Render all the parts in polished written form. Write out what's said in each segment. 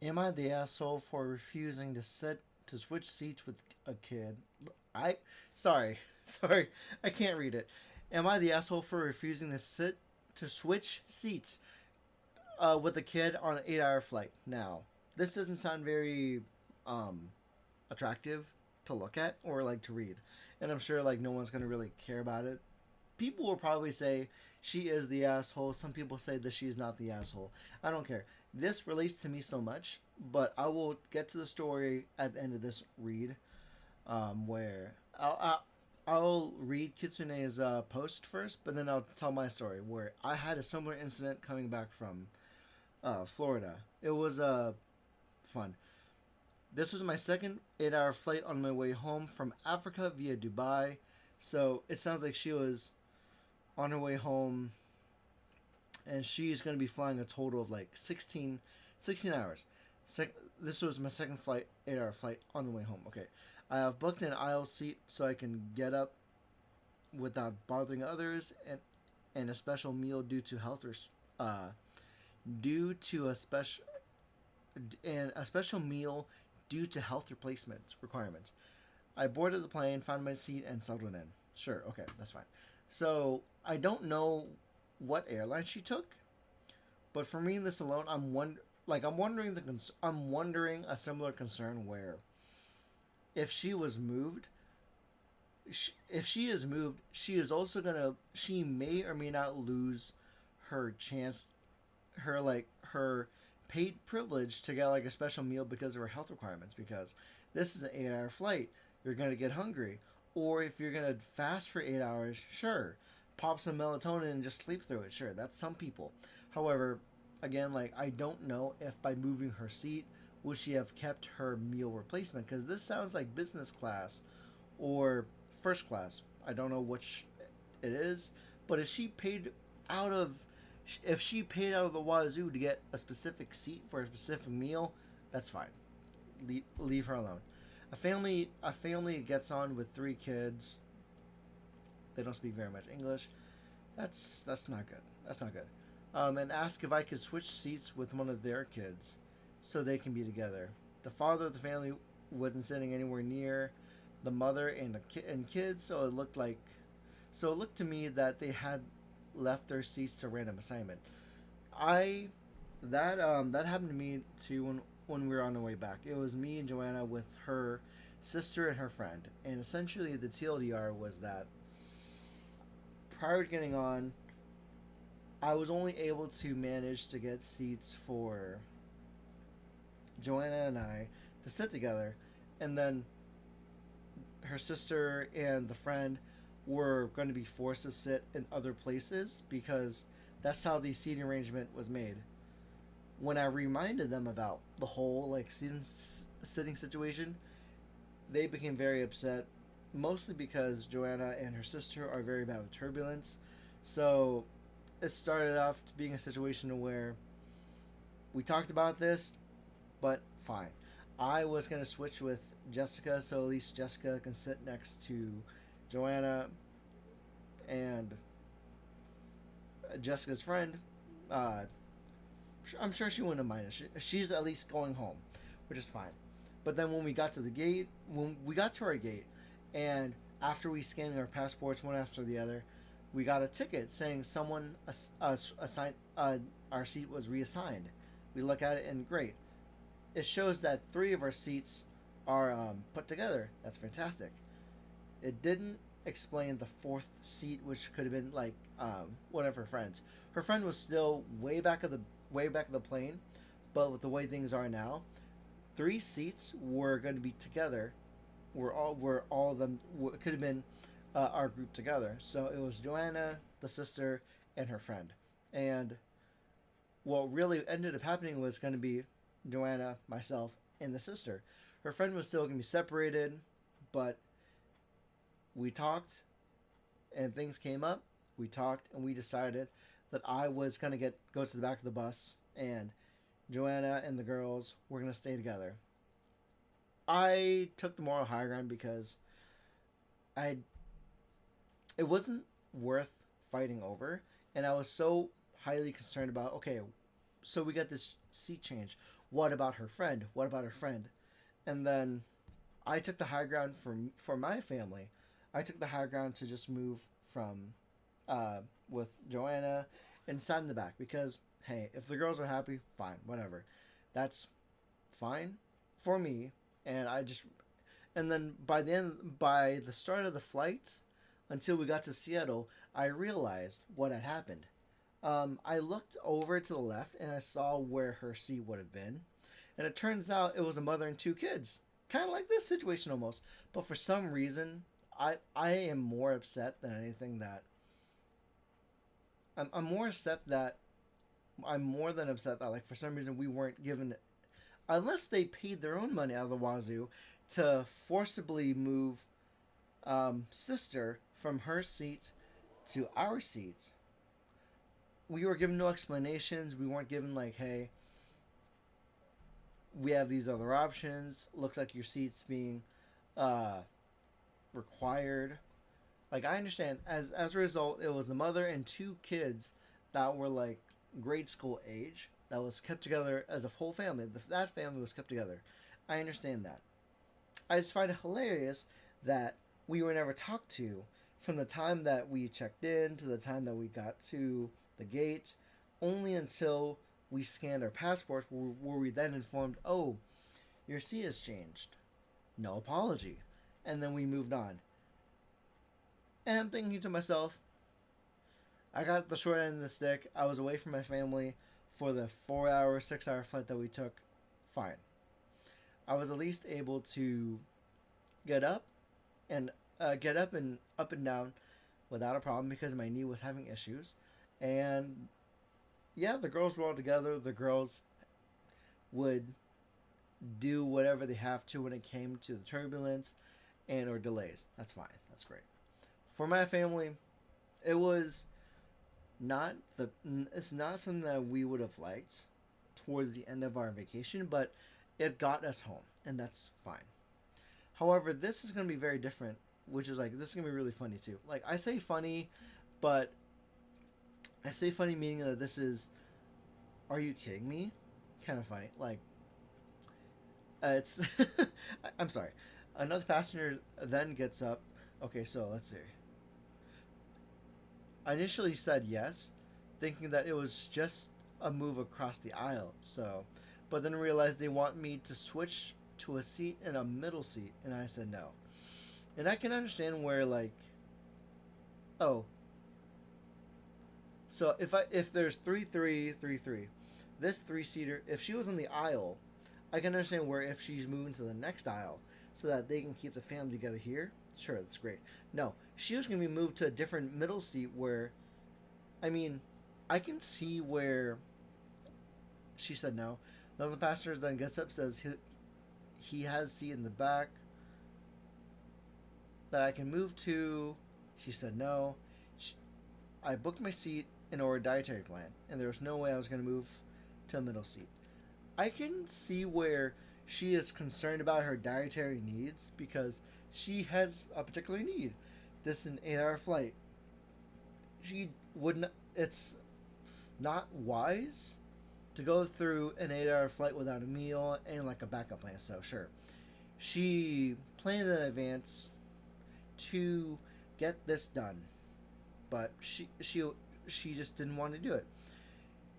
Am I the asshole for refusing to switch seats with a kid? I sorry, sorry, I can't read it. Am I the asshole for refusing to switch seats with a kid on an 8-hour flight? Now, this doesn't sound very um, attractive to look at or like to read, and I'm sure like no one's gonna really care about it. People will probably say she is the asshole. Some people say that she is not the asshole. I don't care. This relates to me so much, but I will get to the story at the end of this read, where I'll read Kitsune's post first, but then I'll tell my story where I had a similar incident coming back from Florida. It was fun. This was my second 8-hour flight on my way home from Africa via Dubai. So it sounds like she was on her way home, and she's going to be flying a total of like 16 hours. This was my second flight, 8-hour flight on the way home. Okay, I have booked an aisle seat so I can get up without bothering others, and a special meal uh, due to a special and a special meal due to health replacements requirements. I boarded the plane, found my seat, and settled in. Sure, okay, that's fine. So I don't know what airline she took, but for me, this alone, I'm wondering a similar concern where if she was moved, if she is moved, she may or may not lose her chance, her paid privilege to get like a special meal because of her health requirements. Because this is an 8-hour flight, you're gonna get hungry, or if you're gonna fast for 8 hours, sure, pop some melatonin and just sleep through it. Sure, that's some people. However, again, like I don't know if by moving her seat would she have kept her meal replacement, because this sounds like business class or first class. I don't know which it is, but out of if she paid out of the wazoo to get a specific seat for a specific meal, that's fine. Leave her alone. A family gets on with 3 kids. They don't speak very much English. That's not good. That's not good. And ask if I could switch seats with one of their kids so they can be together. The father of the family wasn't sitting anywhere near the mother and kids, so it looked to me that they had left their seats to random assignment. I that happened to me too when we were on the way back. It was me and Joanna with her sister and her friend, and essentially the TLDR was that prior to getting on, I was only able to manage to get seats for Joanna and I to sit together, and then her sister and the friend were going to be forced to sit in other places because that's how the seating arrangement was made. When I reminded them about the whole like sitting situation, they became very upset, mostly because Joanna and her sister are very bad with turbulence. So it started off to being a situation where we talked about this, but fine. I was gonna switch with Jessica, so at least Jessica can sit next to Joanna, and Jessica's friend. Uh, I'm sure she wouldn't mind it. She's at least going home, which is fine. But then when we got to our gate, and after we scanned our passports one after the other, we got a ticket saying someone assigned our seat was reassigned. We look at it and great, it shows that 3 of our seats are put together. That's fantastic. It didn't explain the fourth seat, which could have been like one of her friends. Her friend was still way back of the plane, but with the way things are now, 3 seats were going to be together. Were all of them it could have been our group together. So it was Joanna, the sister, and her friend. And what really ended up happening was going to be Joanna, myself, and the sister. Her friend was still going to be separated, but we talked and things came up. We talked and we decided that I was going to go to the back of the bus, and Joanna and the girls were going to stay together. I took the moral high ground because I it wasn't worth fighting over, and I was so highly concerned about. Okay, so we got this seat change. What about her friend? What about her friend? And then I took the high ground for my family. I took the high ground to just move from uh, with Joanna and sat in the back because hey, if the girls are happy, fine, whatever. That's fine for me. And I just and then by the start of the flight, until we got to Seattle, I realized what had happened. I looked over to the left and I saw where her seat would have been, and it turns out it was a mother and two kids, kind of like this situation almost. But for some reason, I am more upset than anything that I'm more upset that I'm more than upset that like for some reason we weren't given, unless they paid their own money out of the wazoo to forcibly move sister from her seat to our seat. We were given no explanations. We weren't given like, hey, we have these other options. Looks like your seat's being uh, required. Like I understand, as a result, it was the mother and two kids that were like grade school age that was kept together as a whole family. That family was kept together. I understand that. I just find it hilarious that we were never talked to from the time that we checked in to the time that we got to the gate, only until we scanned our passports were we then informed, oh, your seat has changed. No apology. And then we moved on. And I'm thinking to myself, I got the short end of the stick. I was away from my family for the 4 hour, 6 hour flight that we took. Fine. I was at least able to get up and up and down without a problem because my knee was having issues. And yeah, the girls were all together. The girls would do whatever they have to when it came to the turbulence and or delays. That's fine. That's great. For my family, it was not the it's not something that we would have liked towards the end of our vacation, but it got us home, and that's fine. However, this is going to be very different, which is like this is going to be really funny too. Like I say funny, but I say funny meaning that this is, are you kidding me? Kind of funny. Like it's I'm sorry. Another passenger then gets up. Okay, so let's see. I initially said yes, thinking that it was just a move across the aisle. So, but then realized they want me to switch to a seat in a middle seat, and I said no. And I can understand where like, oh, so if there's 3-3-3-3, this three seater, if she was on the aisle, I can understand where if she's moving to the next aisle so that they can keep the family together here. Sure, that's great. No, she was going to be moved to a different middle seat where, I mean, I can see where she said no. None of the passengers then gets up, says he has a seat in the back that I can move to. She said no. I booked my seat in our dietary plan, and there was no way I was going to move to a middle seat. I can see where she is concerned about her dietary needs because she has a particular need. This is an 8 hour flight. She wouldn't. It's not wise to go through an 8 hour flight without a meal and like a backup plan. So sure, she planned in advance to get this done, but she just didn't want to do it.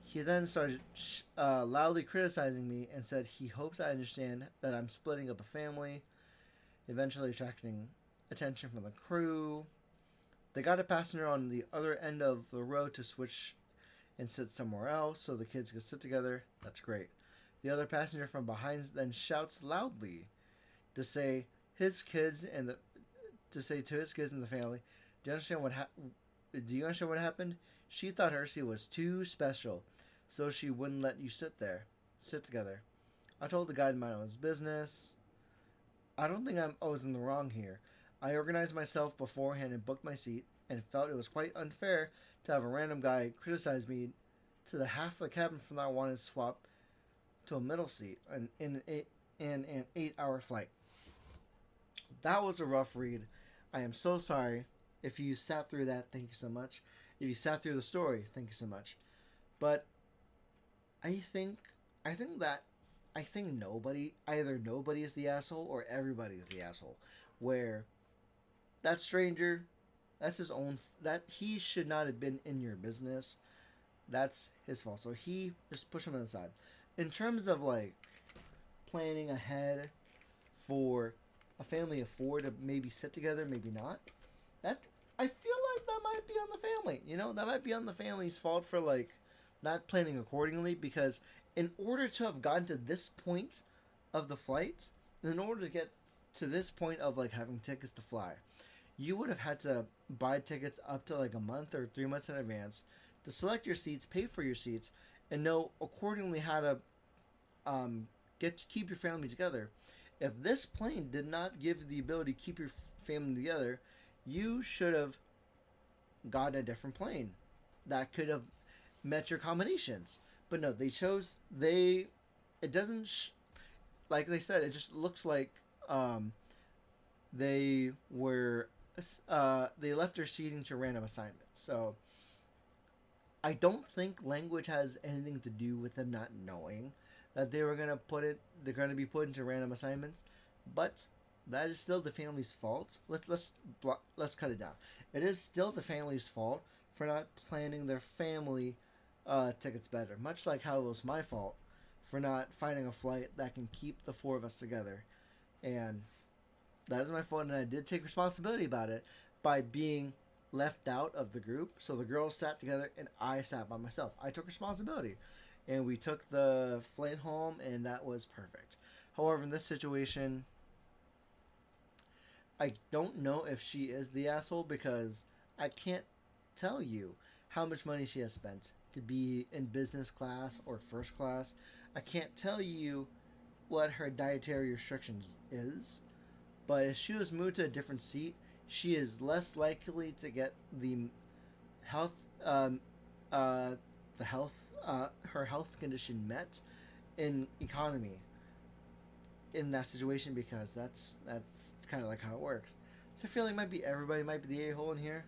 He then started loudly criticizing me and said he hopes I understand that I'm splitting up a family, eventually attracting attention from the crew. They got a passenger on the other end of the row to switch and sit somewhere else so the kids could sit together. That's great. The other passenger from behind then shouts loudly to say his kids and the to say to his kids and the family, "Do you understand do you understand what happened? She thought her seat was too special, so she wouldn't let you sit together." I told the guy to mind his business. I don't think I was in the wrong here. I organized myself beforehand and booked my seat, and felt it was quite unfair to have a random guy criticize me to the half of the cabin for not wanting to swap to a middle seat in an 8 hour flight. That was a rough read. I am so sorry. If you sat through that, thank you so much. If you sat through the story, thank you so much. But I think I think that I think nobody is the asshole or everybody is the asshole. Where that stranger, that's his own. That he should not have been in your business. That's his fault. So he just push him aside. In terms of like planning ahead for a family of four to maybe sit together, maybe not. That I feel like that might be on the family. You know, that might be on the family's fault for like not planning accordingly because in order to have gotten to this point of the flight, in order to get to this point of like having tickets to fly, you would have had to buy tickets up to like a month or 3 months in advance to select your seats, pay for your seats, and know accordingly how to keep your family together. If this plane did not give you the ability to keep your family together, you should have gotten a different plane that could have met your combinations. But no, they chose they. It doesn't like they said. It just looks like they were they left their seating to random assignments. So I don't think language has anything to do with them not knowing that they were gonna put it. They're gonna be put into random assignments, but that is still the family's fault. Let's cut it down. It is still the family's fault for not planning their family tickets better. Much like how it was my fault for not finding a flight that can keep the four of us together, and that is my fault. And I did take responsibility about it by being left out of the group. So the girls sat together and I sat by myself. I took responsibility. And we took the flight home and that was perfect. However, in this situation, I don't know if she is the asshole because I can't tell you how much money she has spent to be in business class or first class. I can't tell you what her dietary restrictions is, but if she was moved to a different seat, she is less likely to get the health, the health, her health condition met in economy in that situation because that's kind of like how it works. So I feel like maybe everybody might be the a-hole in here.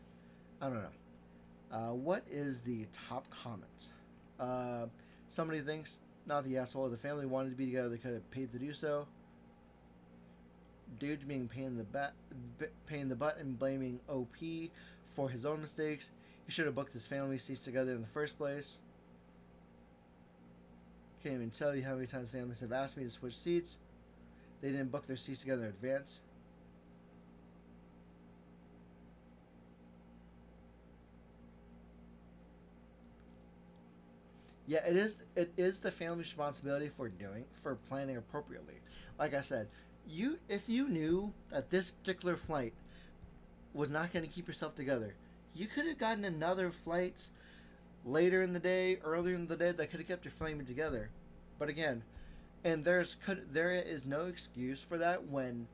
I don't know. What is the top comment? Somebody thinks not the asshole. The family wanted to be together. They could have paid to do so. Dude being pain in the butt and blaming OP for his own mistakes. He should have booked his family seats together in the first place. Can't even tell you how many times families have asked me to switch seats. They didn't book their seats together in advance. Yeah, it is the family's responsibility for planning appropriately. Like I said, if you knew that this particular flight was not going to keep yourself together, you could have gotten another flight later in the day, earlier in the day that could have kept your family together. But again, and there is no excuse for that when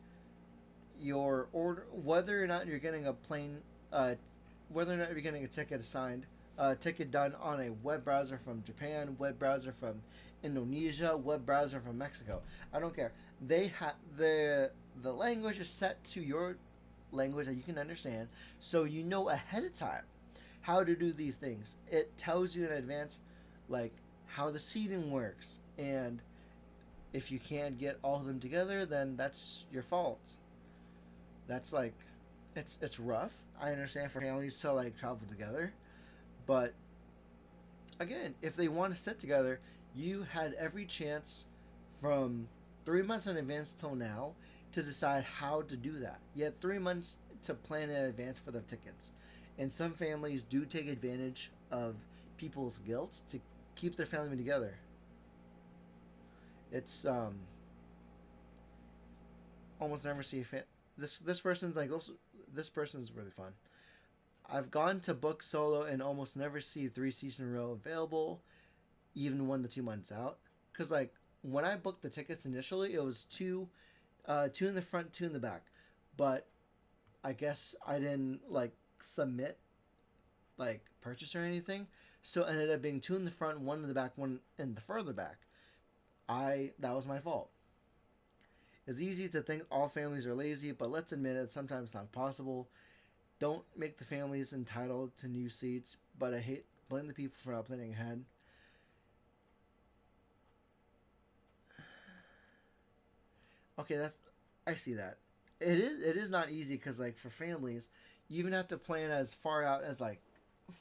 your order, whether or not you're getting a plane, whether or not you're getting a ticket assigned, ticket done on a web browser from Japan, web browser from Indonesia, web browser from Mexico. I don't care. They have the language is set to your language that you can understand, so you know ahead of time how to do these things. It tells you in advance, like how the seating works, and if you can't get all of them together, then that's your fault. That's like, it's rough. I understand for families to like travel together, but again, if they want to sit together, you had every chance from 3 months in advance till now to decide how to do that. You had 3 months to plan in advance for the tickets. And some families do take advantage of people's guilt to keep their family together. It's almost never see this person's like this person's really fun. I've gone to book solo and almost never see 3 seats in a row available, even 1 to 2 months out. Cause like when I booked the tickets initially, it was two in the front, 2 in the back. But I guess I didn't like submit like purchase or anything, so it ended up being 2 in the front, 1 in the back, 1 in the further back. That was my fault. It's easy to think all families are lazy, but let's admit it's sometimes not possible. Don't make the families entitled to new seats, but I hate blame the people for not planning ahead. Okay, that's I see that. It is not easy because like for families, you even have to plan as far out as like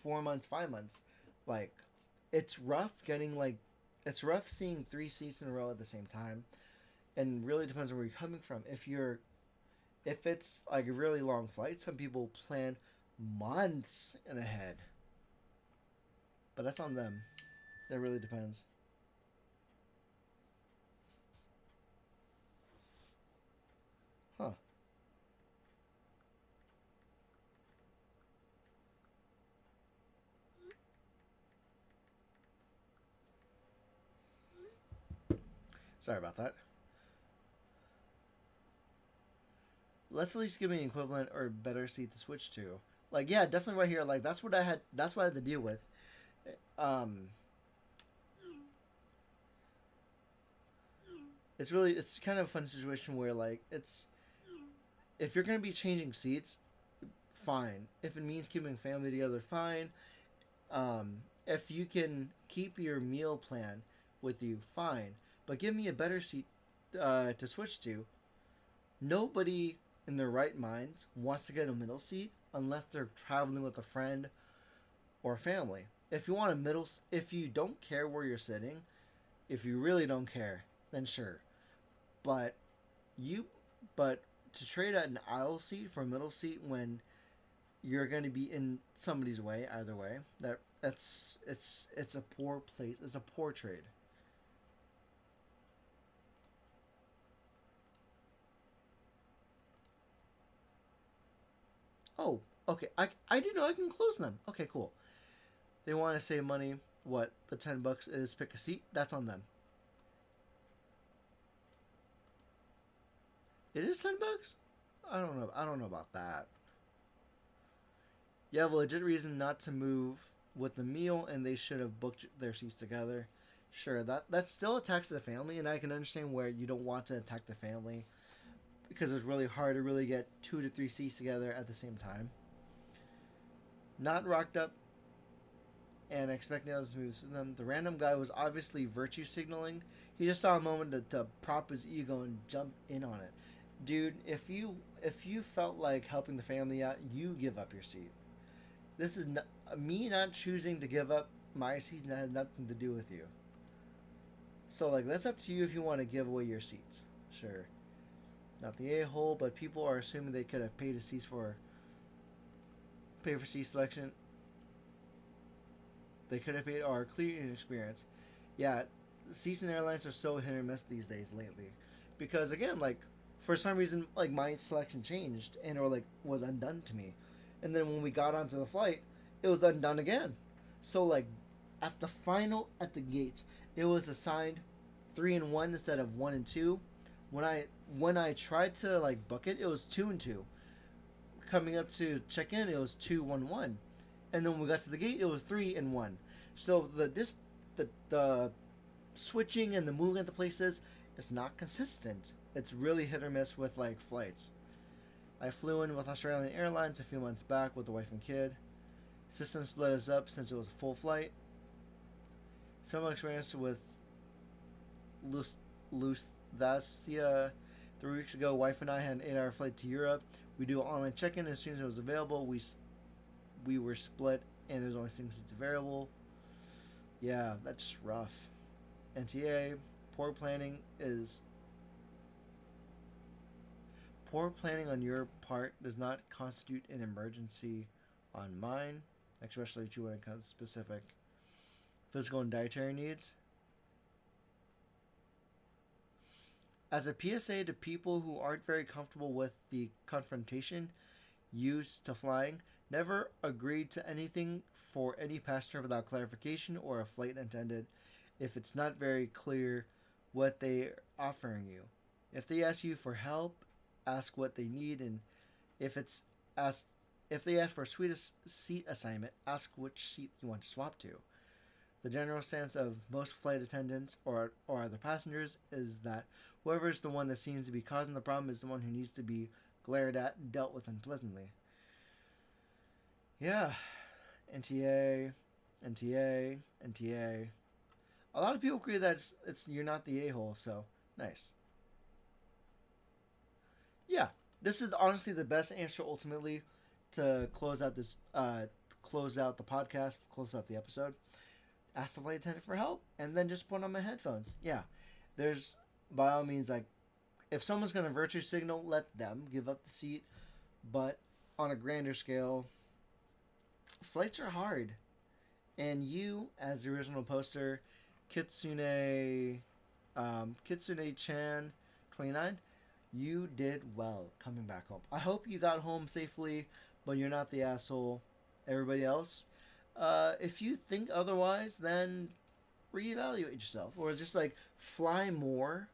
4 months, 5 months. Like it's rough getting like it's rough seeing three seats in a row at the same time, and really depends on where you're coming from. If it's like a really long flight, some people plan months in ahead, but that's on them. That really depends. Huh? Sorry about that. Let's at least give me an equivalent or better seat to switch to. Like, yeah, definitely right here. Like, that's what I had. That's what I had to deal with. Um, it's kind of a fun situation where like it's if you're gonna be changing seats, fine. If it means keeping family together, fine. If you can keep your meal plan with you, fine. But give me a better seat to switch to. Nobody in their right mind wants to get a middle seat unless they're traveling with a friend or family. If you want a middle, if you don't care where you're sitting, if you really don't care, then sure. But you, but to trade out an aisle seat for a middle seat when you're going to be in somebody's way either way, it's a poor place. It's a poor trade. Oh, okay. I do know I can close them. Okay, cool. They want to save money. What the $10 is pick a seat. That's on them. It is $10. I don't know. I don't know about that. You have a legit reason not to move with the meal, and they should have booked their seats together. Sure, that's still a tax to the family, and I can understand where you don't want to attack the family because it's really hard to really get 2 to 3 seats together at the same time. Not rocked up and expecting others to move to them. The random guy was obviously virtue signaling. He just saw a moment to prop his ego and jump in on it. Dude, if you felt like helping the family out, you give up your seat. This is not, me not choosing to give up my seat has nothing to do with you. So like that's up to you if you want to give away your seats. Sure. Not the a hole, but people are assuming they could have paid a seat for pay for seat selection. They could have paid our clear inexperience. Yeah, seats in airlines are so hit or miss these days lately. Because again, like for some reason like my selection changed and or like was undone to me. And then when we got onto the flight, it was undone again. So like at the gate, it was assigned 3 and 1 instead of 1 and 2. When I tried to like book it, it was 2 and 2. Coming up to check in, it was 2 1 1, and then when we got to the gate, it was 3 and 1. So the switching and the moving at the places is not consistent. It's really hit or miss with like flights. I flew in with Australian Airlines a few months back with the wife and kid. System split us up since it was a full flight. Similar experience with Lufthansa 3 weeks ago. Wife and I had an 8-hour flight to Europe. We do online check-in as soon as it was available. We were split, and there's only 6 seats available. Yeah, that's just rough. NTA, poor planning is poor planning on your part does not constitute an emergency on mine, especially when it comes to specific physical and dietary needs. As a PSA to people who aren't very comfortable with the confrontation used to flying, never agree to anything for any passenger without clarification or a flight attendant if it's not very clear what they're offering you. If they ask you for help, ask what they need, and if it's ask if they ask for a seat assignment, ask which seat you want to swap to. The general stance of most flight attendants or other passengers is that whoever is the one that seems to be causing the problem is the one who needs to be glared at and dealt with unpleasantly. Yeah, NTA, NTA, NTA. A lot of people agree that it's you're not the a hole, so nice. Yeah, this is honestly the best answer ultimately to close out the podcast, close out the episode. Ask the flight attendant for help, and then just put on my headphones. Yeah, there's by all means like if someone's gonna virtue signal, let them give up the seat. But on a grander scale, flights are hard, and you, as the original poster, Kitsune Chan 29, you did well coming back home. I hope you got home safely, but you're not the asshole everybody else. If you think otherwise, then reevaluate yourself, or just like fly more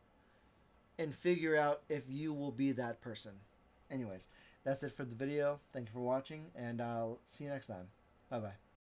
and figure out if you will be that person. Anyways, that's it for the video. Thank you for watching, and I'll see you next time. Bye bye.